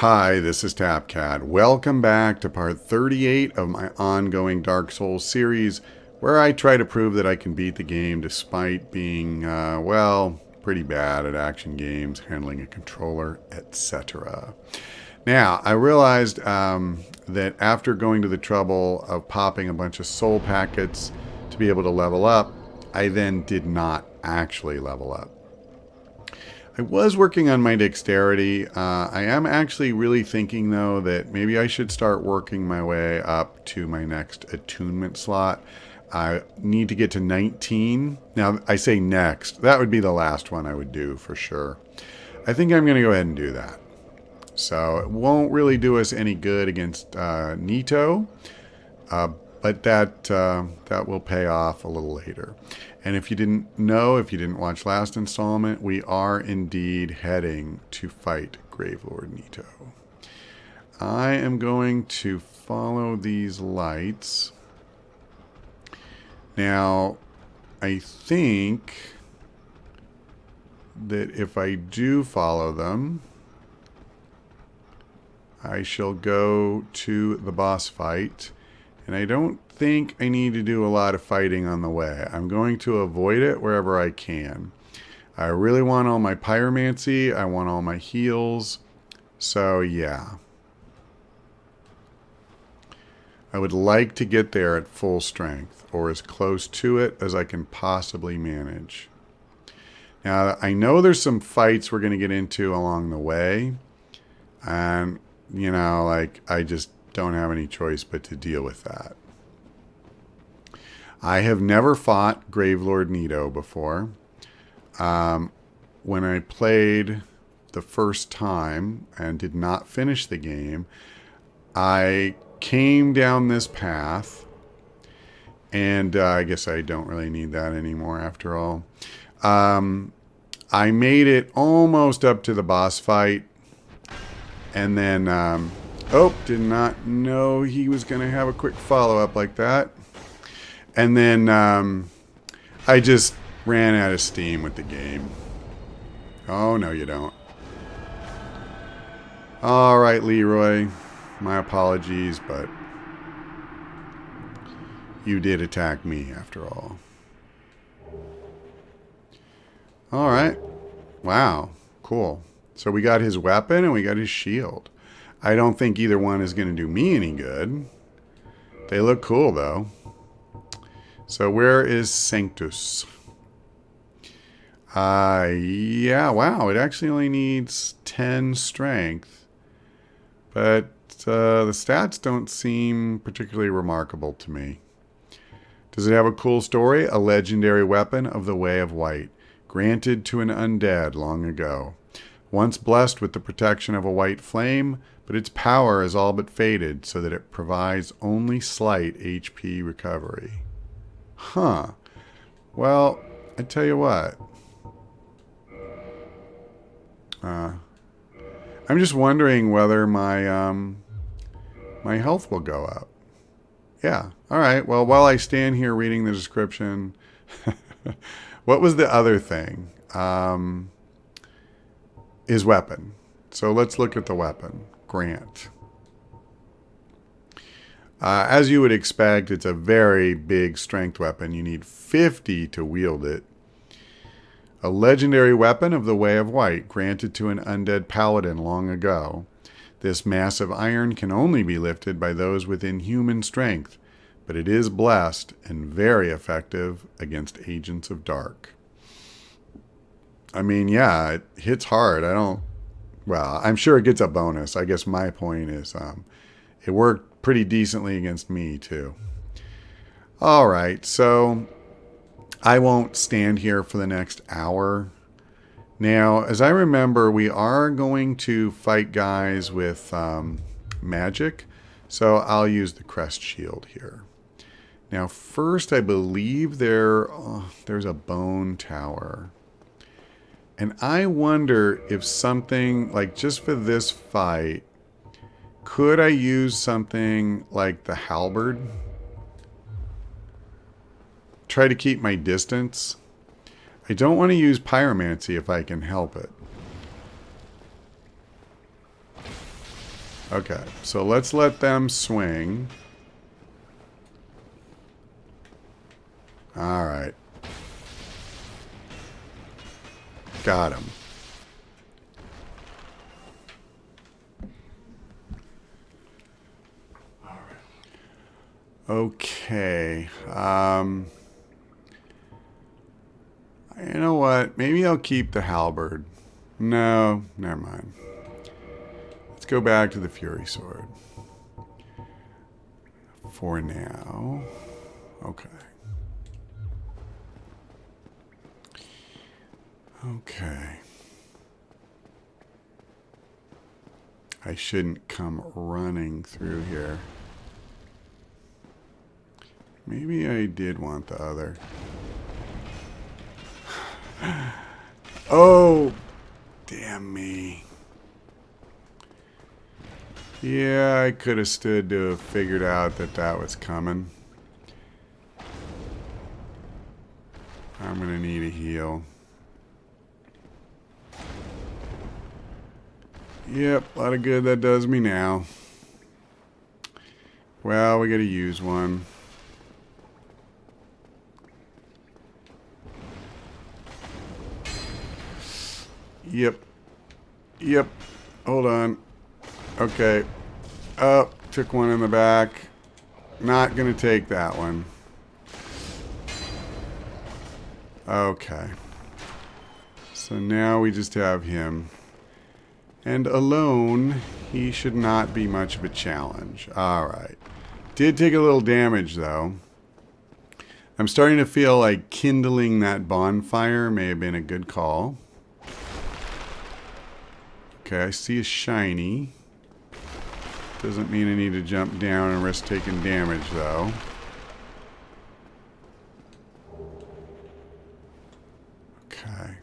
Hi, this is TapCat. Welcome back to part 38 of my ongoing Dark Souls series, where I try to prove that I can beat the game despite being, well, pretty bad at action games, handling a controller, etc. Now, I realized that after going to the trouble of popping a bunch of soul packets to be able to level up, I then did not actually level up. I was working on my dexterity. I am actually really thinking, though, that maybe I should start working my way up to my next attunement slot. I need to get to 19. Now, I say next. That would be the last one I would do for sure. I think I'm going to go ahead and do that. So it won't really do us any good against Nito, but that will pay off a little later. And if you didn't know, if you didn't watch last installment, we are indeed heading to fight Gravelord Nito. I am going to follow these lights. Now, I think that if I do follow them, I shall go to the boss fight. And I don't think I need to do a lot of fighting on the way. I'm going to avoid it wherever I can. I really want all my pyromancy. I want all my heals. So, yeah. I would like to get there at full strength, or as close to it as I can possibly manage. Now, I know there's some fights we're going to get into along the way. And, you know, like, I just don't have any choice but to deal with that. I have never fought Gravelord Nito before. When I played the first time and did not finish the game, I came down this path, and I guess I don't really need that anymore after all. I made it almost up to the boss fight, and then oh, did not know he was going to have a quick follow-up like that. And then I just ran out of steam with the game. Oh, no, you don't. All right, Leroy. My apologies, but you did attack me after all. All right. Wow. Cool. So we got his weapon and we got his shield. I don't think either one is going to do me any good. They look cool, though. So where is Sanctus? Yeah, wow. It actually only needs 10 strength. But the stats don't seem particularly remarkable to me. Does it have a cool story? A legendary weapon of the Way of White, granted to an undead long ago. Once blessed with the protection of a white flame, but its power is all but faded so that it provides only slight HP recovery. Huh. Well, I tell you what. I'm just wondering whether my my health will go up. Yeah. All right. Well, while I stand here reading the description, what was the other thing? His weapon. So let's look at the weapon. Grant. As you would expect, it's a very big strength weapon. You need 50 to wield it. A legendary weapon of the Way of White, granted to an undead paladin long ago. This massive iron can only be lifted by those within human strength, but it is blessed and very effective against agents of dark. I mean, yeah, it hits hard. Well, I'm sure it gets a bonus. I guess my point is it worked pretty decently against me, too. All right, so I won't stand here for the next hour. Now, as I remember, we are going to fight guys with magic, so I'll use the crest shield here. Now, first, I believe there's a bone tower. And I wonder if something, like just for this fight, could I use something like the halberd? Try to keep my distance. I don't want to use pyromancy if I can help it. Okay, so let's let them swing. Alright. Got him. Okay. You know what? Maybe I'll keep the halberd. No, never mind. Let's go back to the Fury Sword. For now. Okay. Okay. I shouldn't come running through here. Maybe I did want the other. Oh, damn me. Yeah, I could have stood to have figured out that that was coming. I'm going to need a heal. Yep, a lot of good that does me now. Well, we got to use one. Yep. Yep. Hold on. Okay. Oh, took one in the back. Not going to take that one. Okay. So now we just have him. And alone, he should not be much of a challenge. Alright. Did take a little damage, though. I'm starting to feel like kindling that bonfire may have been a good call. Okay, I see a shiny. Doesn't mean I need to jump down and risk taking damage, though. Okay.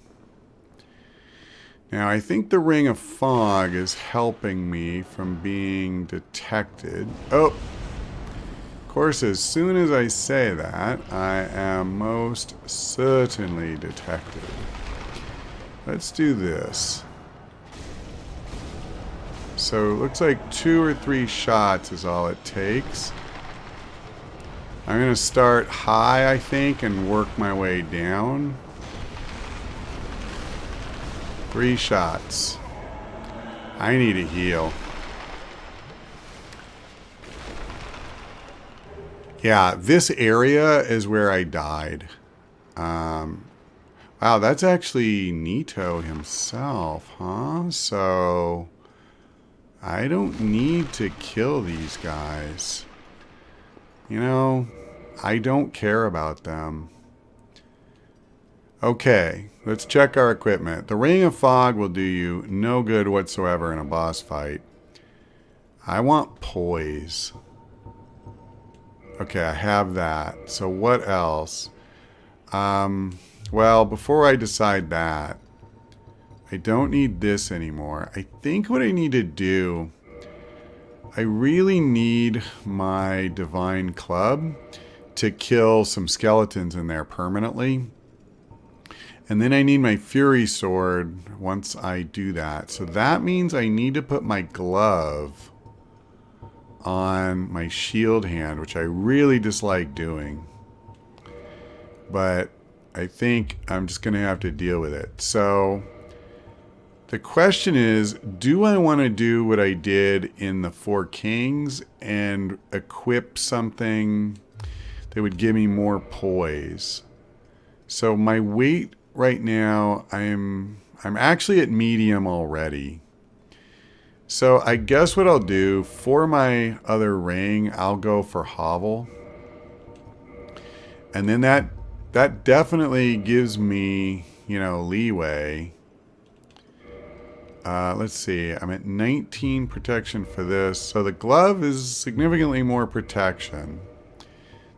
Now, I think the Ring of Fog is helping me from being detected. Oh! Of course, as soon as I say that, I am most certainly detected. Let's do this. So, it looks like 2 or 3 shots is all it takes. I'm going to start high, I think, and work my way down. 3 shots. I need a heal. Yeah, this area is where I died. Wow, that's actually Nito himself, huh? So I don't need to kill these guys. You know, I don't care about them. Okay, let's check our equipment. The Ring of Fog will do you no good whatsoever in a boss fight. I want Poise. Okay, I have that. So what else? Well, before I decide that, I don't need this anymore. I think what I need to do, I really need my Divine Club to kill some skeletons in there permanently. And then I need my Fury Sword once I do that. So that means I need to put my glove on my shield hand, which I really dislike doing. But I think I'm just going to have to deal with it. So the question is, do I want to do what I did in the Four Kings and equip something that would give me more poise? So my weight right now, I'm actually at medium already. So I guess what I'll do for my other ring, I'll go for Hovel. And then that definitely gives me, you know, leeway. Let's see. I'm at 19 protection for this. So the glove is significantly more protection.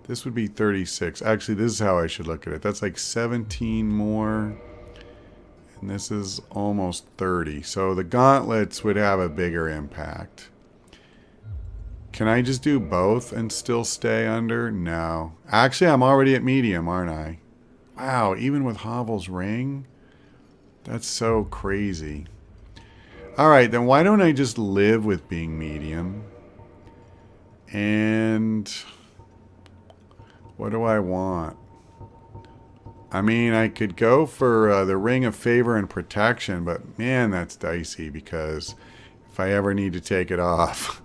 This would be 36. Actually, this is how I should look at it. That's like 17 more. And this is almost 30. So the gauntlets would have a bigger impact. Can I just do both and still stay under? No. Actually, I'm already at medium, aren't I? Wow, even with Hovel's ring? That's so crazy. Alright, then why don't I just live with being medium? And what do I want? I mean, I could go for the Ring of Favor and Protection, but man, that's dicey because if I ever need to take it off,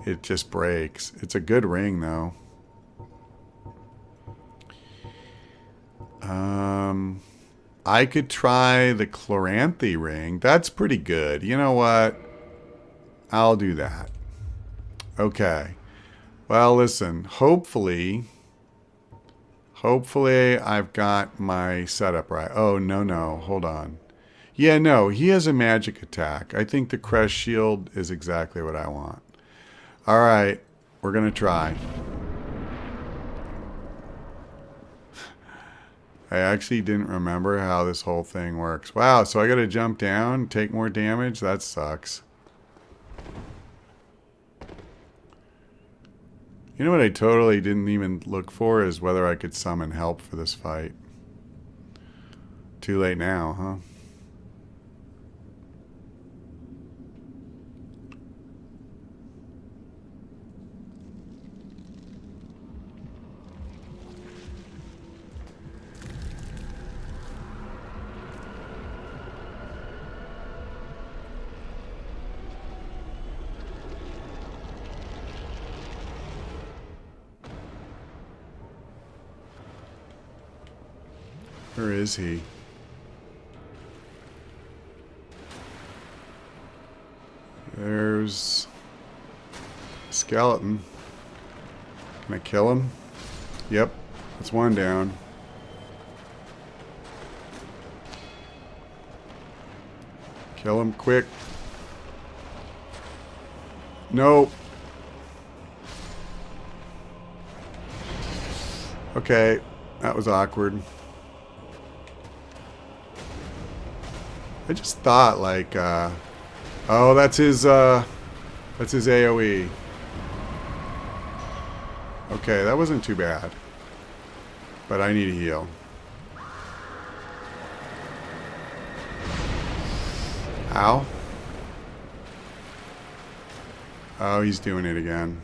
it just breaks. It's a good ring, though. I could try the Chloranthy ring. That's pretty good. You know what? I'll do that. Okay. Well, listen. Hopefully I've got my setup right. Oh, no. Hold on. Yeah, no. He has a magic attack. I think the Crest Shield is exactly what I want. All right. We're going to try. I actually didn't remember how this whole thing works. Wow, so I gotta jump down, take more damage? That sucks. You know what I totally didn't even look for is whether I could summon help for this fight. Too late now, huh? Where is he? There's a skeleton. Can I kill him? Yep, that's one down. Kill him quick. Nope. Okay, that was awkward. I just thought like, oh, that's his AoE. Okay, that wasn't too bad. But I need a heal. Ow. Oh, he's doing it again.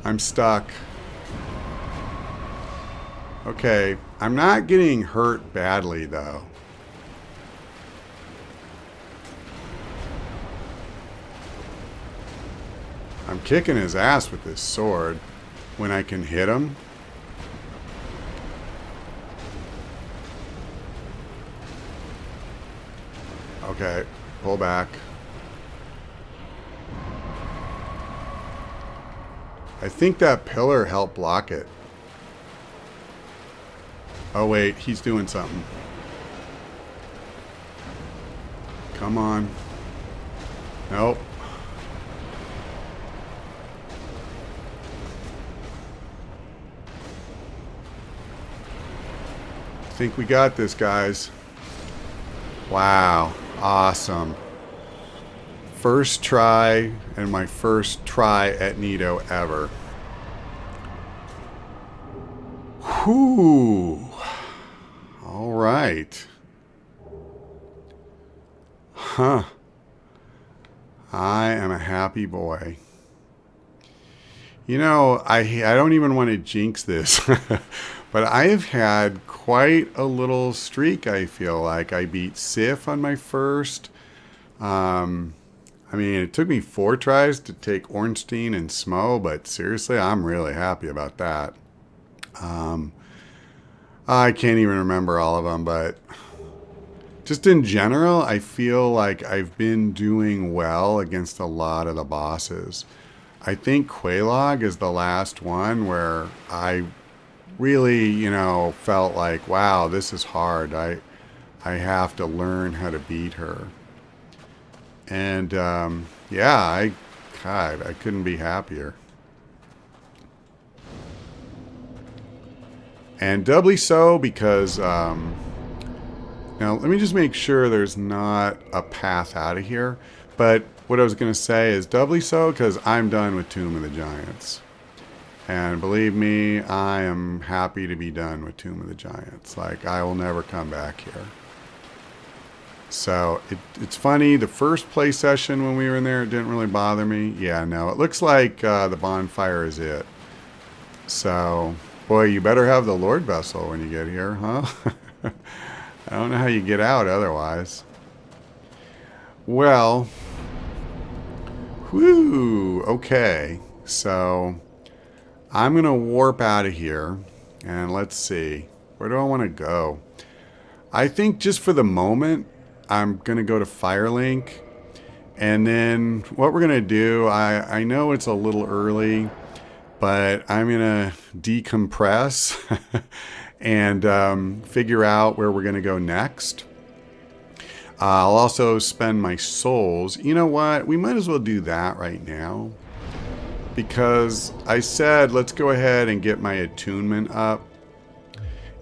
I'm stuck. Okay, I'm not getting hurt badly though. I'm kicking his ass with this sword when I can hit him. Okay, pull back. I think that pillar helped block it. Oh wait, he's doing something. Come on. Nope. I think we got this, guys. Wow. Awesome. First try, and my first try at Nito ever. Whew. All right. Huh. I am a happy boy. You know, I don't even want to jinx this, but I've had quite a little streak, I feel like. I beat Sif on my first. I mean, it took me 4 tries to take Ornstein and Smo, but seriously, I'm really happy about that. I can't even remember all of them, but just in general, I feel like I've been doing well against a lot of the bosses. I think Quelaag is the last one where I really, you know, felt like, wow, this is hard. I have to learn how to beat her. And yeah, God, I couldn't be happier. And doubly so because, now let me just make sure there's not a path out of here. But what I was going to say is doubly so because I'm done with Tomb of the Giants. And believe me, I am happy to be done with Tomb of the Giants. Like, I will never come back here. So it's funny, the first play session when we were in there, it didn't really bother me. Yeah, no, it looks like the bonfire is it. So, boy, you better have the Lord Vessel when you get here, huh? I don't know how you get out otherwise. Well, whew, okay. So, I'm going to warp out of here. And let's see. Where do I want to go? I think just for the moment, I'm going to go to Firelink. And then what we're going to do, I know it's a little early, but I'm going to decompress and figure out where we're going to go next. I'll also spend my souls. You know what? We might as well do that right now. Because I said, let's go ahead and get my attunement up.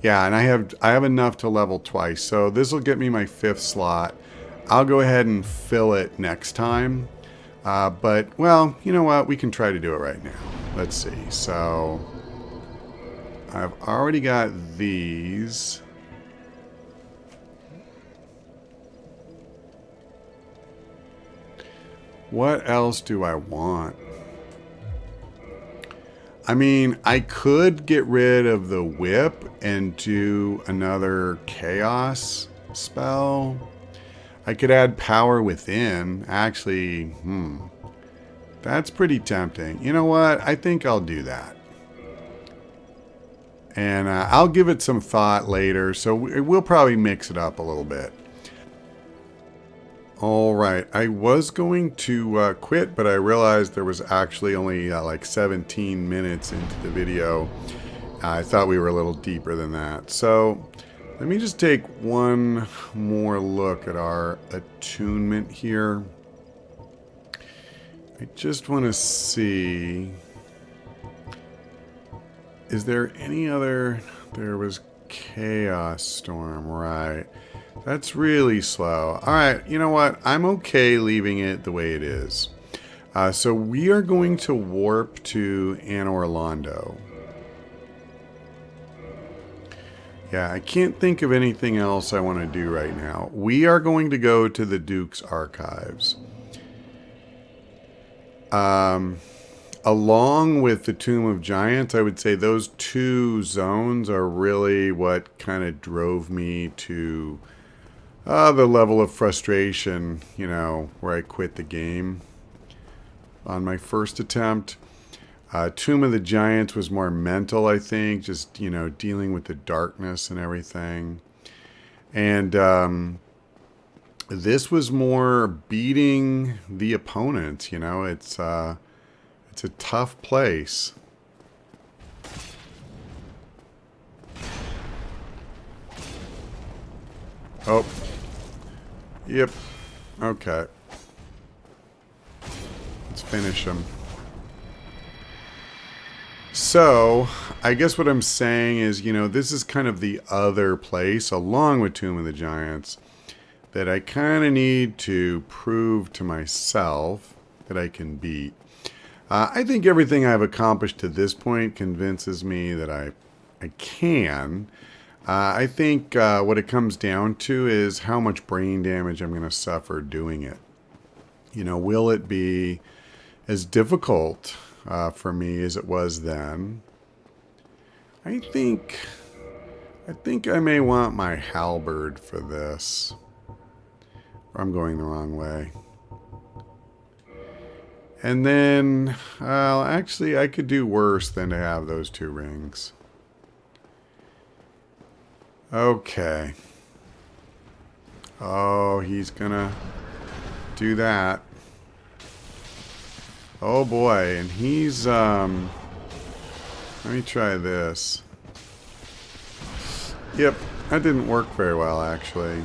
Yeah, and I have enough to level twice. So this will get me my 5th slot. I'll go ahead and fill it next time. But, well, you know what? We can try to do it right now. Let's see. So, I've already got these. What else do I want? I mean, I could get rid of the whip and do another chaos spell. I could add power within. Actually, that's pretty tempting. You know what? I think I'll do that. And I'll give it some thought later, so we'll probably mix it up a little bit. Alright, I was going to quit, but I realized there was actually only like 17 minutes into the video. I thought we were a little deeper than that. So, let me just take one more look at our attunement here. I just want to see... Is there any other... There was Chaos Storm, right. That's really slow. Alright, you know what? I'm okay leaving it the way it is. So we are going to warp to Anor Londo. Yeah, I can't think of anything else I want to do right now. We are going to go to the Duke's Archives. Along with the Tomb of Giants, I would say those two zones are really what kind of drove me to the level of frustration, you know, where I quit the game on my first attempt. Tomb of the Giants was more mental, I think, just, you know, dealing with the darkness and everything. And this was more beating the opponents, you know. It's a tough place. Oh. Yep. Okay. Let's finish him. So, I guess what I'm saying is, you know, this is kind of the other place, along with Tomb of the Giants, that I kind of need to prove to myself that I can beat. I think everything I've accomplished to this point convinces me that I can. I think what it comes down to is how much brain damage I'm going to suffer doing it. You know, will it be as difficult for me as it was then? I think I may want my halberd for this. Or I'm going the wrong way. And then, well, actually, I could do worse than to have those two rings. Okay. Oh, he's gonna do that. Oh boy, and he's, let me try this. Yep, that didn't work very well, actually.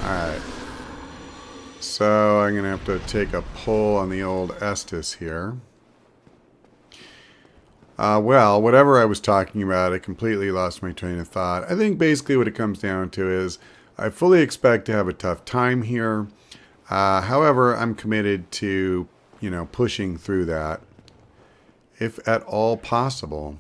Alright. So, I'm gonna have to take a pull on the old Estus here. Well, whatever I was talking about, I completely lost my train of thought. I think basically what it comes down to is I fully expect to have a tough time here. However, I'm committed to, you know, pushing through that, if at all possible.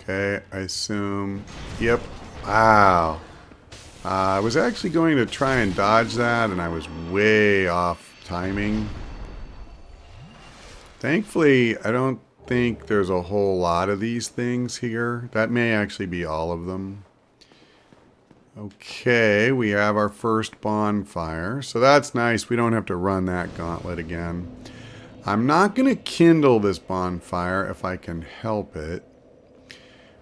Okay, I assume... Yep. Wow. I was actually going to try and dodge that, and I was way off timing. Thankfully, I don't think there's a whole lot of these things here. That may actually be all of them. Okay, we have our first bonfire. So that's nice. We don't have to run that gauntlet again. I'm not going to kindle this bonfire if I can help it.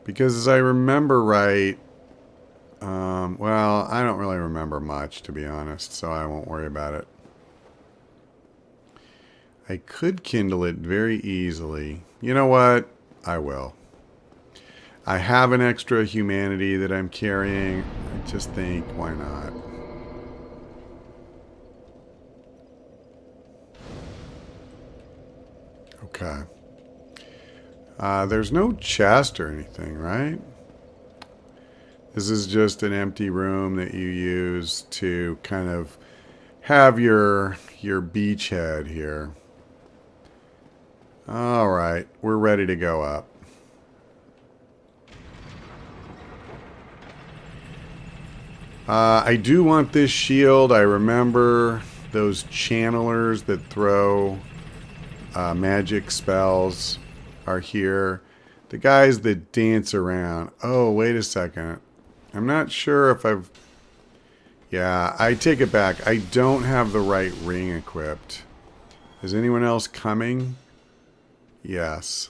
Because as I remember right... well, I don't really remember much, to be honest, so I won't worry about it. I could kindle it very easily. You know what? I will. I have an extra humanity that I'm carrying. I just think, why not? Okay. There's no chest or anything, right? This is just an empty room that you use to kind of have your beachhead here. Alright, we're ready to go up. I do want this shield. I remember those channelers that throw magic spells are here. The guys that dance around. Oh, wait a second. I'm not sure if I've... Yeah, I take it back. I don't have the right ring equipped. Is anyone else coming? Yes.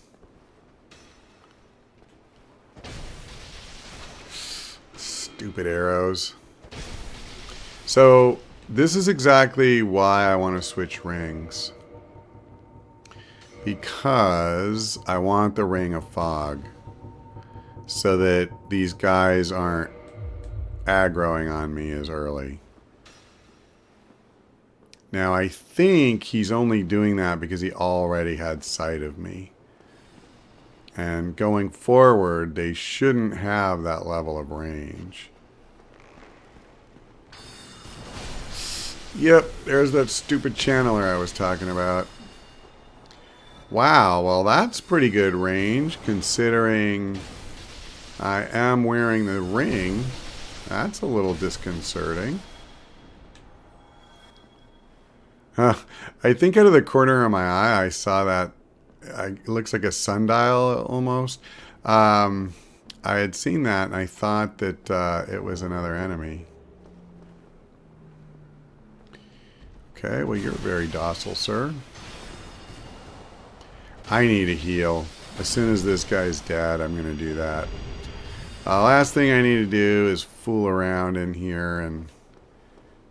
Stupid arrows. So, this is exactly why I want to switch rings. Because I want the Ring of Fog. So that these guys aren't aggroing on me as early. Now, I think he's only doing that because he already had sight of me. And going forward, they shouldn't have that level of range. Yep, there's that stupid channeler I was talking about. Wow, well that's pretty good range considering I am wearing the ring. That's a little disconcerting. I think out of the corner of my eye I saw that it looks like a sundial almost. I had seen that and I thought that it was another enemy. Okay, well you're very docile, sir. I need a heal. As soon as this guy's dead, I'm going to do that. Last thing I need to do is fool around in here and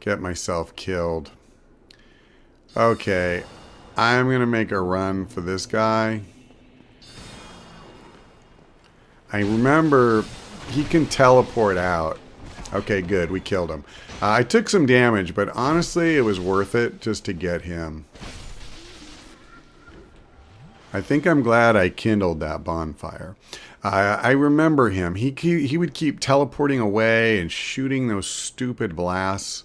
get myself killed. Okay, I'm going to make a run for this guy. I remember he can teleport out. Okay, good. We killed him. I took some damage, but honestly, it was worth it just to get him. I think I'm glad I kindled that bonfire. I remember him. He would keep teleporting away and shooting those stupid blasts.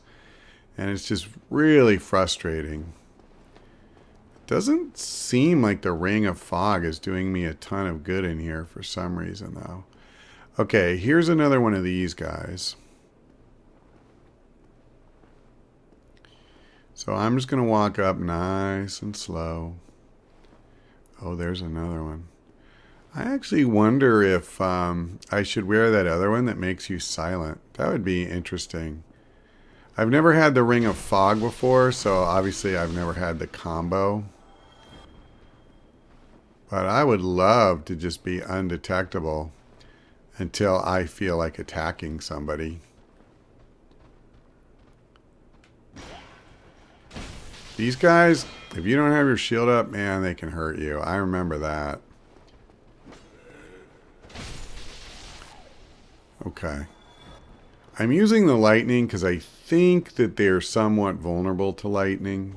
And it's just really frustrating. It doesn't seem like the Ring of Fog is doing me a ton of good in here for some reason, though. Okay, here's another one of these guys. So I'm just going to walk up nice and slow. Oh, there's another one. I actually wonder if I should wear that other one that makes you silent. That would be interesting. I've never had the Ring of Fog before, so obviously I've never had the combo. But I would love to just be undetectable until I feel like attacking somebody. These guys, if you don't have your shield up, man, they can hurt you. I remember that. Okay. I'm using the lightning because I think that they're somewhat vulnerable to lightning.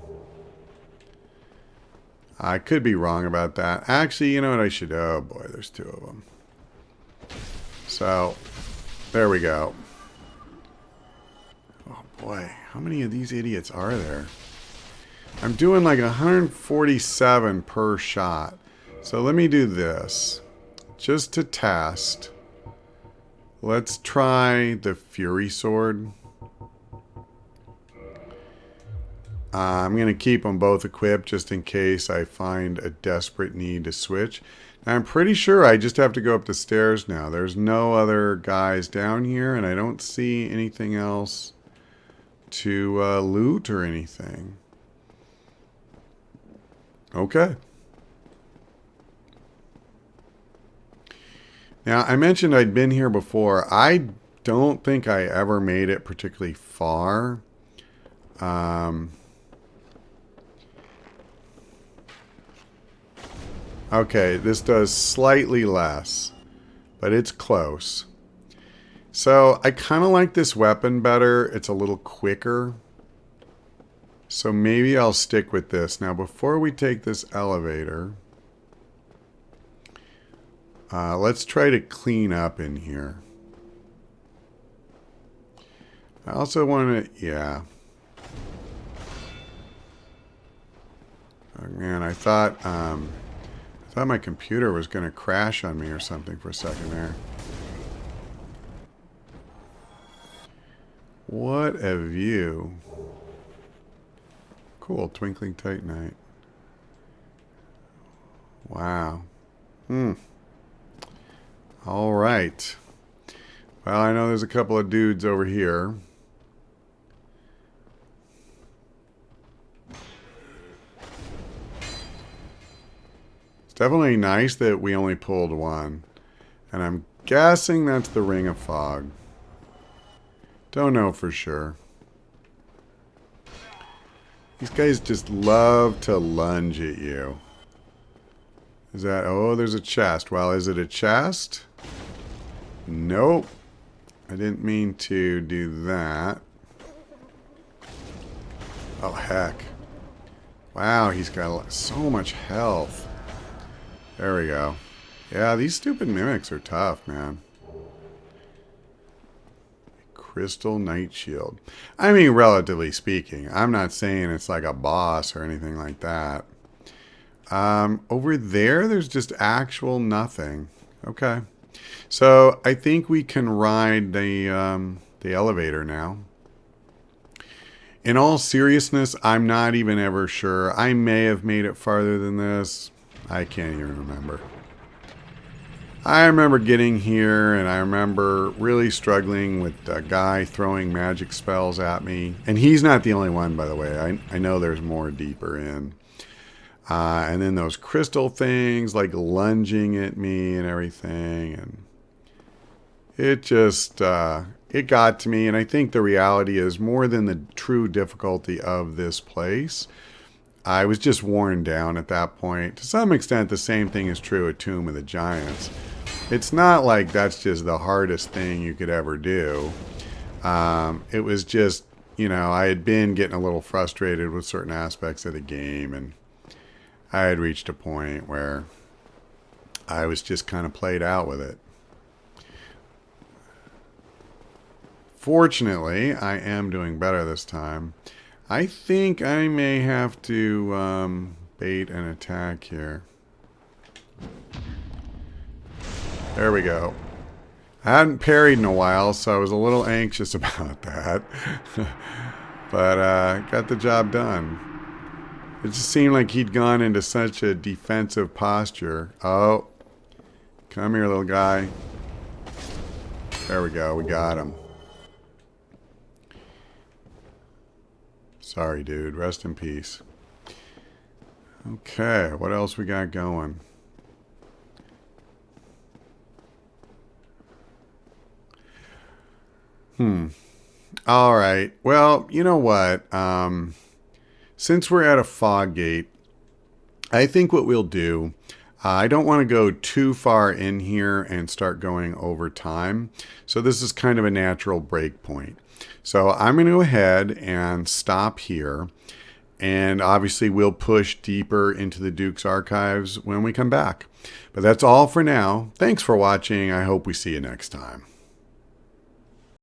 I could be wrong about that. Actually, you know what I should... Oh, boy, there's two of them. So, there we go. Oh, boy. How many of these idiots are there? I'm doing like 147 per shot. So let me do this. just to test, let's try the Fury Sword. I'm going to keep them both equipped just in case I find a desperate need to switch. Now, I'm pretty sure I just have to go up the stairs now. There's no other guys down here, and I don't see anything else to loot or anything. Okay. Now, I mentioned I'd been here before. I don't think I ever made it particularly far. Okay, this does slightly less, but it's close. So I kind of like this weapon better. It's a little quicker. So maybe I'll stick with this. Now, before we take this elevator, let's try to clean up in here. I also want to, yeah. Oh, man, I thought my computer was going to crash on me or something for a second there. What a view. Cool, twinkling titanite. Wow. All right. Well, I know there's a couple of dudes over here. Definitely nice that we only pulled one. And I'm guessing that's the Ring of Fog. Don't know for sure. These guys just love to lunge at you. Is that... Oh, there's a chest. Well, is it a chest? Nope. I didn't mean to do that. Oh, heck. Wow, he's got so much health. There we go. Yeah, these stupid mimics are tough, man. Crystal Night Shield. I mean, relatively speaking. I'm not saying it's like a boss or anything like that. Over there's just actual nothing. Okay. So, I think we can ride the elevator now. In all seriousness, I'm not even ever sure. I may have made it farther than this. I can't even remember. I remember getting here, and I remember really struggling with a guy throwing magic spells at me. And he's not the only one, by the way. I know there's more deeper in. And then those crystal things, like lunging at me and everything. And it just, it got to me. And I think the reality is more than the true difficulty of this place, I was just worn down at that point. To some extent, the same thing is true at Tomb of the Giants. It's not like that's just the hardest thing you could ever do. It was just, you know, I had been getting a little frustrated with certain aspects of the game, and I had reached a point where I was just kind of played out with it. Fortunately, I am doing better this time. I think I may have to bait an attack here. There we go. I hadn't parried in a while, so I was a little anxious about that. But got the job done. It just seemed like he'd gone into such a defensive posture. Oh, come here, little guy. There we go. We got him. Sorry, dude. Rest in peace. Okay, what else we got going? All right. Well, you know what? Since we're at a fog gate, I think what we'll do, I don't want to go too far in here and start going over time. So this is kind of a natural break point. So I'm going to go ahead and stop here. And obviously we'll push deeper into the Duke's archives when we come back. But that's all for now. Thanks for watching. I hope we see you next time.